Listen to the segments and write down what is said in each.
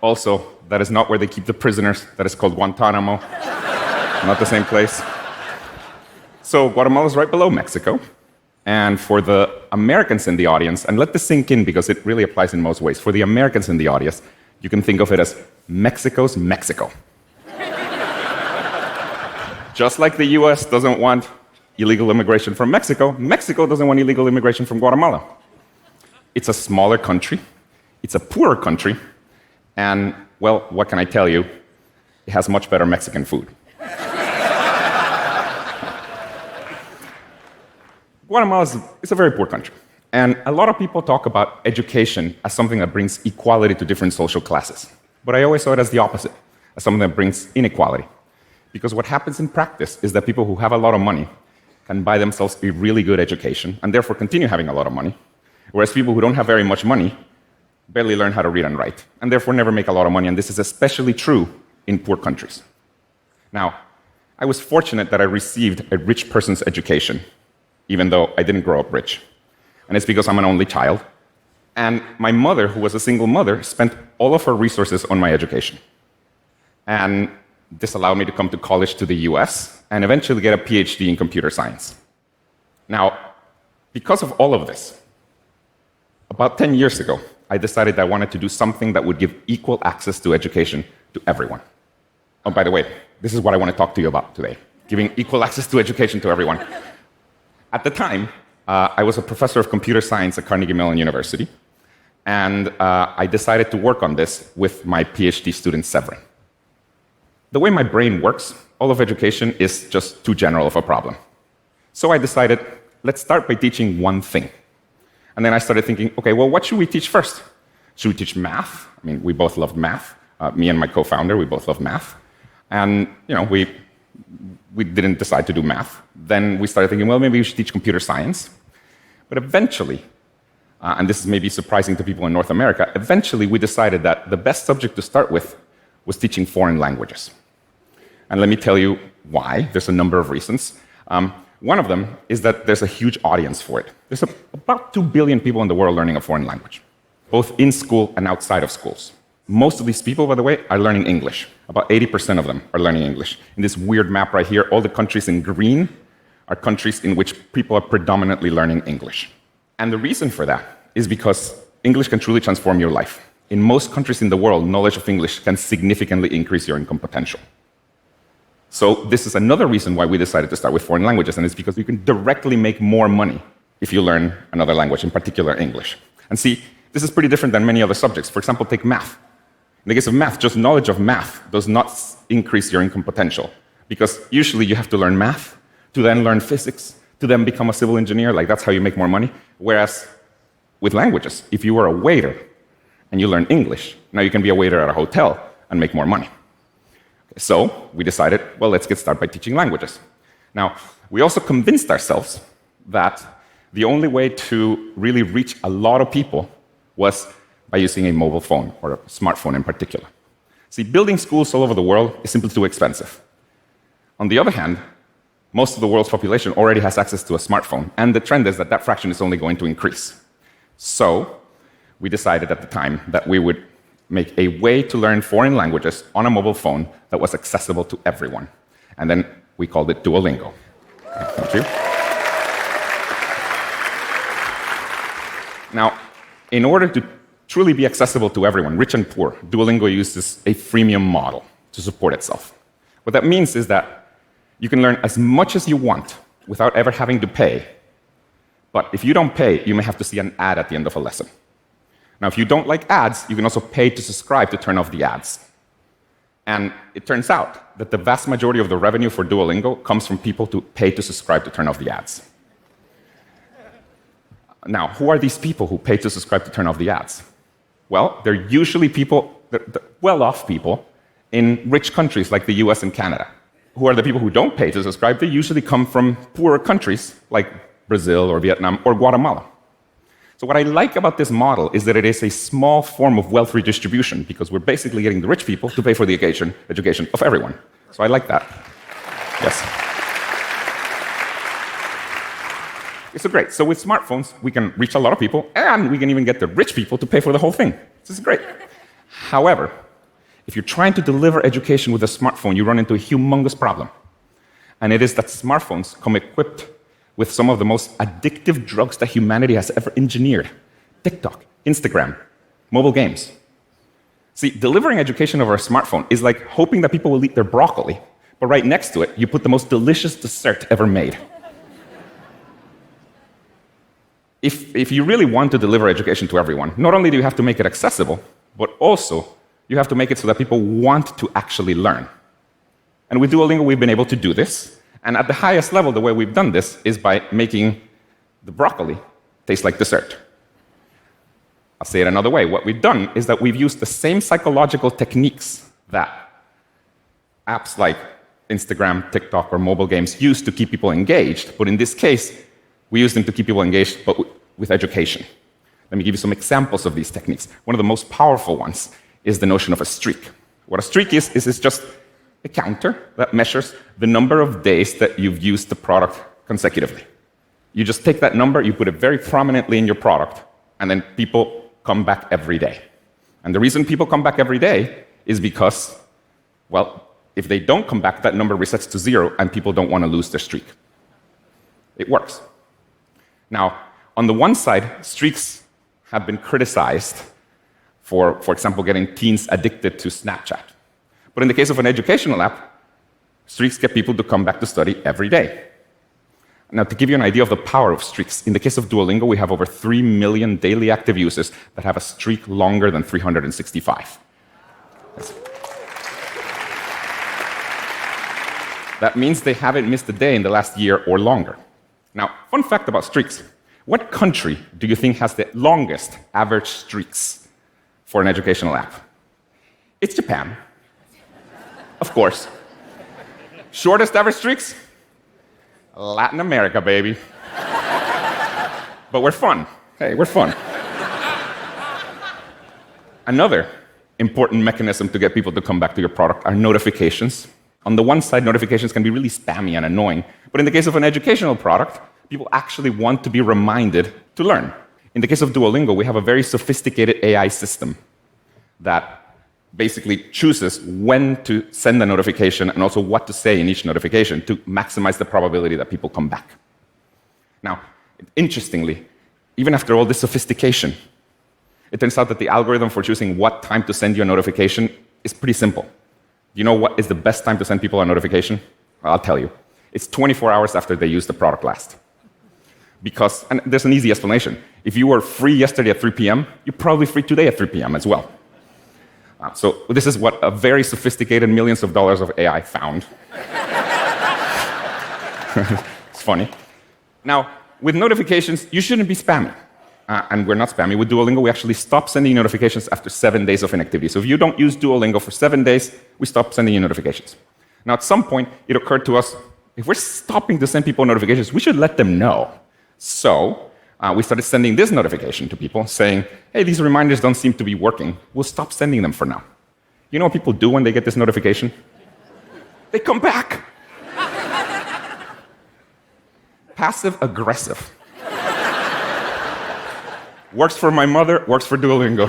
Also, that is not where they keep the prisoners. That is called Guantanamo. Not the same place. So Guatemala is right below Mexico. And for the Americans in the audience, and let this sink in because it really applies in most ways. For the Americans in the audience, you can think of it as Mexico's Mexico. Just like the US doesn't want illegal immigration from Mexico, Mexico doesn't want illegal immigration from Guatemala. It's a smaller country, it's a poorer country, and, well, what can I tell you? It has much better Mexican food. Guatemala is a very poor country, and a lot of people talk about education as something that brings equality to different social classes. But I always saw it as the opposite, as something that brings inequality. Because what happens in practice is that people who have a lot of money can buy themselves a really good education and therefore continue having a lot of money, whereas people who don't have very much money barely learn how to read and write, and therefore never make a lot of money, and this is especially true in poor countries. Now, I was fortunate that I received a rich person's education, even though I didn't grow up rich. And it's because I'm an only child, and my mother, who was a single mother, spent all of her resources on my education. And this allowed me to come to college to the US and eventually get a PhD in computer science. Now, because of all of this, about 10 years ago, I decided I wanted to do something that would give equal access to education to everyone. Oh, by the way, this is what I want to talk to you about today, giving equal access to education to everyone. At the time, I was a professor of computer science at Carnegie Mellon University, and I decided to work on this with my PhD student, Severin. The way my brain works, all of education is just too general of a problem. So I decided, let's start by teaching one thing. And then I started thinking, okay, well, what should we teach first? Should we teach math? I mean, we both loved math. Me and my co-founder, we both love math. And, we didn't decide to do math. Then we started thinking, well, maybe we should teach computer science. But eventually, and this is maybe surprising to people in North America, eventually we decided that the best subject to start with was teaching foreign languages. And let me tell you why. There's a number of reasons. One of them is that there's a huge audience for it. There's about 2 billion people in the world learning a foreign language, both in school and outside of schools. Most of these people, by the way, are learning English. About 80% of them are learning English. In this weird map right here, all the countries in green are countries in which people are predominantly learning English. And the reason for that is because English can truly transform your life. In most countries in the world, knowledge of English can significantly increase your income potential. So this is another reason why we decided to start with foreign languages, and it's because you can directly make more money if you learn another language, in particular English. And see, this is pretty different than many other subjects. For example, take math. In the case of math, just knowledge of math does not increase your income potential, because usually you have to learn math to then learn physics, to then become a civil engineer, like that's how you make more money. Whereas with languages, if you were a waiter and you learn English, now you can be a waiter at a hotel and make more money. So we decided, well, let's get started by teaching languages. Now, we also convinced ourselves that the only way to really reach a lot of people was by using a mobile phone, or a smartphone in particular. See, building schools all over the world is simply too expensive. On the other hand, most of the world's population already has access to a smartphone, and the trend is that that fraction is only going to increase. So we decided at the time that we would make a way to learn foreign languages on a mobile phone that was accessible to everyone. And then we called it Duolingo. Thank you. Now, in order to truly be accessible to everyone, rich and poor, Duolingo uses a freemium model to support itself. What that means is that you can learn as much as you want without ever having to pay. But if you don't pay, you may have to see an ad at the end of a lesson. Now, if you don't like ads, you can also pay to subscribe to turn off the ads. And it turns out that the vast majority of the revenue for Duolingo comes from people who pay to subscribe to turn off the ads. Now, who are these people who pay to subscribe to turn off the ads? Well, they're usually people, they're well-off people in rich countries like the US and Canada. Who are the people who don't pay to subscribe? They usually come from poorer countries like Brazil or Vietnam or Guatemala. So what I like about this model is that it is a small form of wealth redistribution, because we're basically getting the rich people to pay for the education of everyone. So I like that. Yes. It's so great. So with smartphones, we can reach a lot of people, and we can even get the rich people to pay for the whole thing. This is great. However, if you're trying to deliver education with a smartphone, you run into a humongous problem. And it is that smartphones come equipped with some of the most addictive drugs that humanity has ever engineered. TikTok, Instagram, mobile games. See, delivering education over a smartphone is like hoping that people will eat their broccoli, but right next to it, you put the most delicious dessert ever made. If you really want to deliver education to everyone, not only do you have to make it accessible, but also you have to make it so that people want to actually learn. And with Duolingo, we've been able to do this. And at the highest level, the way we've done this is by making the broccoli taste like dessert. I'll say it another way. What we've done is that we've used the same psychological techniques that apps like Instagram, TikTok, or mobile games use to keep people engaged, but in this case, we use them to keep people engaged, but with education. Let me give you some examples of these techniques. One of the most powerful ones is the notion of a streak. What a streak is just a counter that measures the number of days that you've used the product consecutively. You just take that number, you put it very prominently in your product, and then people come back every day. And the reason people come back every day is because, well, if they don't come back, that number resets to 0, and people don't want to lose their streak. It works. Now, on the one side, streaks have been criticized for example, getting teens addicted to Snapchat. But in the case of an educational app, streaks get people to come back to study every day. Now, to give you an idea of the power of streaks, in the case of Duolingo, we have over 3 million daily active users that have a streak longer than 365. Yes. That means they haven't missed a day in the last year or longer. Now, fun fact about streaks. What country do you think has the longest average streaks for an educational app? It's Japan. Of course. Shortest average streaks? Latin America, baby. But we're fun. Hey, we're fun. Another important mechanism to get people to come back to your product are notifications. On the one side, notifications can be really spammy and annoying, but in the case of an educational product, people actually want to be reminded to learn. In the case of Duolingo, we have a very sophisticated AI system that basically chooses when to send a notification and also what to say in each notification to maximize the probability that people come back. Now, interestingly, even after all this sophistication, it turns out that the algorithm for choosing what time to send you a notification is pretty simple. You know what is the best time to send people a notification? Well, I'll tell you. It's 24 hours after they used the product last. Because, and there's an easy explanation. If you were free yesterday at 3 p.m., you're probably free today at 3 p.m. as well. So this is what a very sophisticated millions of dollars of AI found. It's funny. Now, with notifications, you shouldn't be spammy. And we're not spammy. With Duolingo, we actually stop sending notifications after 7 days of inactivity. So if you don't use Duolingo for 7 days, we stop sending you notifications. Now, at some point, it occurred to us, if we're stopping to send people notifications, we should let them know. So we started sending this notification to people saying, hey, these reminders don't seem to be working. We'll stop sending them for now. You know what people do when they get this notification? They come back. Passive aggressive. Works for my mother, works for Duolingo.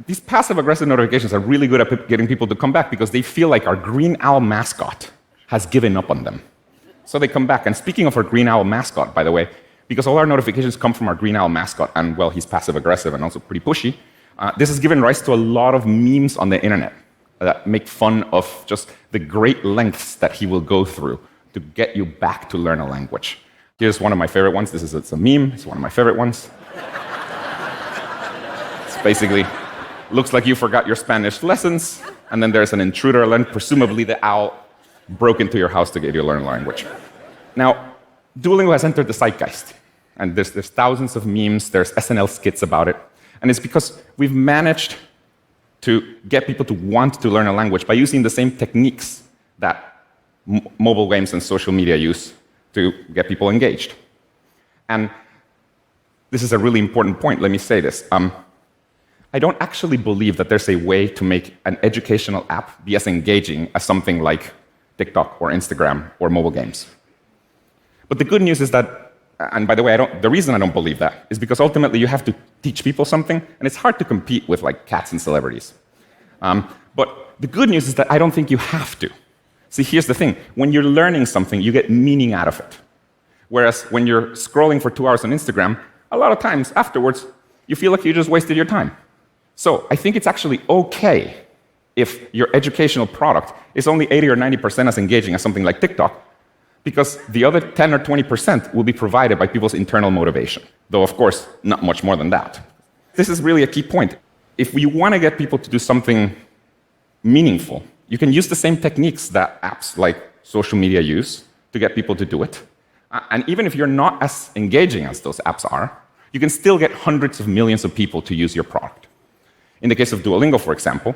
These passive-aggressive notifications are really good at getting people to come back because they feel like our green owl mascot has given up on them. So they come back. And speaking of our green owl mascot, by the way, because all our notifications come from our green owl mascot, and, well, he's passive-aggressive and also pretty pushy, this has given rise to a lot of memes on the internet that make fun of just the great lengths that he will go through to get you back to learn a language. Here's one of my favorite ones. It's a meme. It's one of my favorite ones. It's basically, looks like you forgot your Spanish lessons, and then there's an intruder alert. Presumably the owl broke into your house to get you to learn a language. Now, Duolingo has entered the zeitgeist, and there's thousands of memes, there's SNL skits about it, and it's because we've managed to get people to want to learn a language by using the same techniques that mobile games and social media use to get people engaged. And this is a really important point, let me say this. I don't actually believe that there's a way to make an educational app be as engaging as something like TikTok or Instagram or mobile games. But the good news is that And by the way, the reason I don't believe that is because ultimately you have to teach people something, and it's hard to compete with like cats and celebrities. But the good news is that I don't think you have to. See, here's the thing. When you're learning something, you get meaning out of it. Whereas when you're scrolling for 2 hours on Instagram, a lot of times afterwards, you feel like you just wasted your time. So I think it's actually okay if your educational product is only 80 or 90% as engaging as something like TikTok, because the other 10 or 20% will be provided by people's internal motivation, though, of course, not much more than that. This is really a key point. If you want to get people to do something meaningful, you can use the same techniques that apps like social media use to get people to do it. And even if you're not as engaging as those apps are, you can still get hundreds of millions of people to use your product. In the case of Duolingo, for example,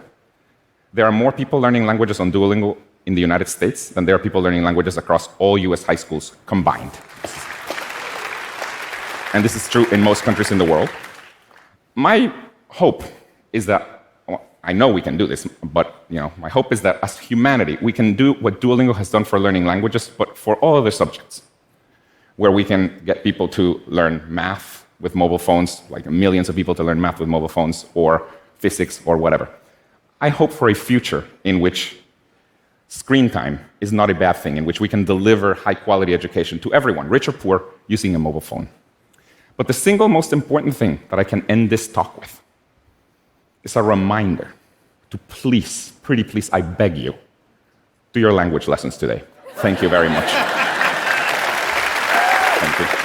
there are more people learning languages on Duolingo in the United States than there are people learning languages across all US high schools combined. And this is true in most countries in the world. My hope is that, well, I know we can do this, but my hope is that as humanity, we can do what Duolingo has done for learning languages, but for all other subjects, where we can get people to learn math with mobile phones, like millions of people to learn math with mobile phones, or physics, or whatever. I hope for a future in which screen time is not a bad thing, in which we can deliver high-quality education to everyone, rich or poor, using a mobile phone. But the single most important thing that I can end this talk with is a reminder to please, pretty please, I beg you, do your language lessons today. Thank you very much. Thank you.